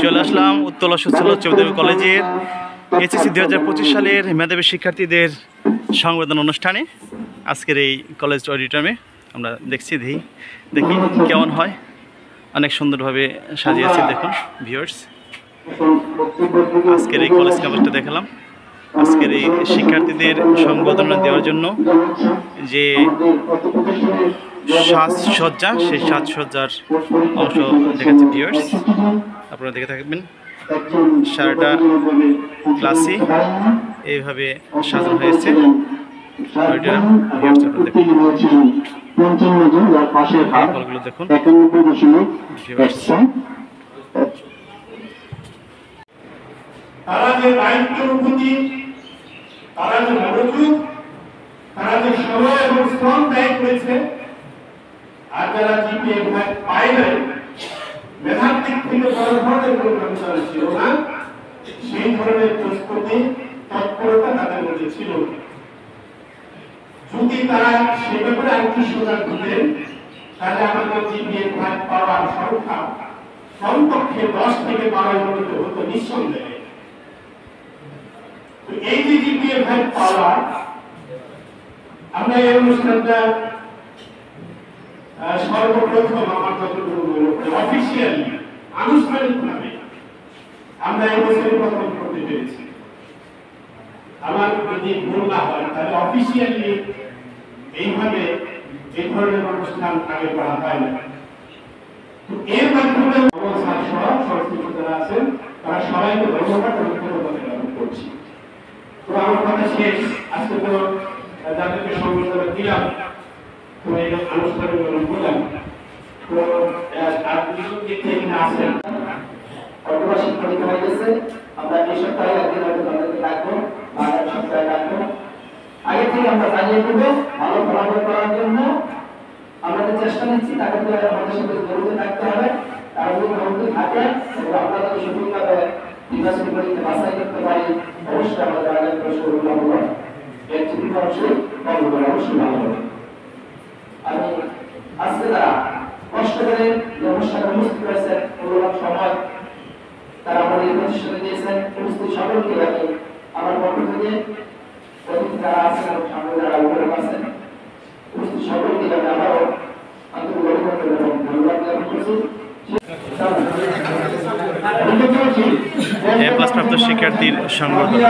চলে আসলাম উত্তলা সুস্থলা চৌধুরী কলেজের এইচএসসি 2025 সালের মেধাবী শিক্ষার্থীদের সংবর্ধনা অনুষ্ঠানে। আজকের এই কলেজ অডিটোরিয়ামে আমরা দেখি কেমন হয়। অনেক সুন্দরভাবে সাজিয়েছে দেখুন ভিউয়ার্স। আজকের এই কলেজ ক্যাম্পাসটা দেখালাম। আজকের এই শিক্ষার্থীদের সংবর্ধনা দেওয়ার জন্য যে সাজসজ্জা, সেই সাজসজ্জার অংশ দেখাচ্ছে ভিউয়ার্স, আপনারা দেখে থাকবেন। সারাটা ক্লাসই এইভাবে সাজানো হয়েছে। ফলগুলো দেখুন তারা যে দায়িত্ব অনুভূতি, তারা যে মনোযোগ, তারা যে সময় এবং শ্রম ব্যয় করেছে, আর যারা জিপিএ পায় নাই, মেধার দিক থেকে বড় ধরনের কোনো ব্যবস্থা ছিল না, সেই ধরনের প্রস্তুতি তৎপরতা তাদের মধ্যে ছিল। যদি তারা সে ব্যাপারে আরেকটু সজাগ হতেন, তাহলে আমাদের জিপিএ পাওয়ার সংখ্যা কমপক্ষে 10 থেকে 12 এর মধ্যে হতো নিঃসন্দেহে। এই যে জিপিএ পাওয়া, আমরা এই অনুষ্ঠানটা সর্বপ্রথম আমার যতটুকু মনে পড়ে অফিসিয়ালি আনুষ্ঠানিকভাবে আমরা এই বছরই প্রথম করতে পেরেছি। আমার যদি ভুল না হয় তাহলে অফিসিয়ালি এইভাবে এই ধরনের অনুষ্ঠান আগে করা হয় না। তো এর মাধ্যমে সংশ্লিষ্ট যারা আছেন তারা সবাইকে ধন্যবাদ জ্ঞাপন করছি। তো আমার কথা শেষ। আজকে তো যাদেরকে সংবর্ধনা দিলাম, তো এই আনুষ্ঠানিক বললাম, তো আর দুজন দিক থেকে আসেন অটোবাসী পরীক্ষা হয়ে গেছে। আমরা এই সপ্তাহে একদিন হয়তো তাদেরকে ডাকবো, আর এক সপ্তাহে ডাকবো। আগে থেকে আমরা জানিয়ে দেবো ভালো ফলাফল করার জন্য আমাদের চেষ্টা নিচ্ছি। তাকে আমাদের সাথে জড়িত থাকতে হবে। তারা যদি জড়িত থাকে এবং আমরা যদি সঠিকভাবে নির্বাচনী পরীক্ষা বাছাই করতে পারি, অবশ্যই আমাদের আগের প্রশ্নগুলো ভালো হবে। এর চিন্তা অবশ্যই অবশ্যই ভালো হবে। আমি আজকে তারা কষ্ট করে যে অনুষ্ঠানে উপস্থিত হয়েছেন, মূল্যবান সময় তারা আমাদের এই প্রতিষ্ঠানে দিয়েছেন, উপস্থিত সকলকে আমি আমার পক্ষ থেকে অতিথি যারা আছেন এবং সামনে যারা উপরে আছেন উপস্থিত সকলকে আমি আবারও আন্তরিক অভিনন্দন এবং ধন্যবাদ জ্ঞাপন করছি। এ প্লাস প্রাপ্ত শিক্ষার্থীর সংবর্ধনা।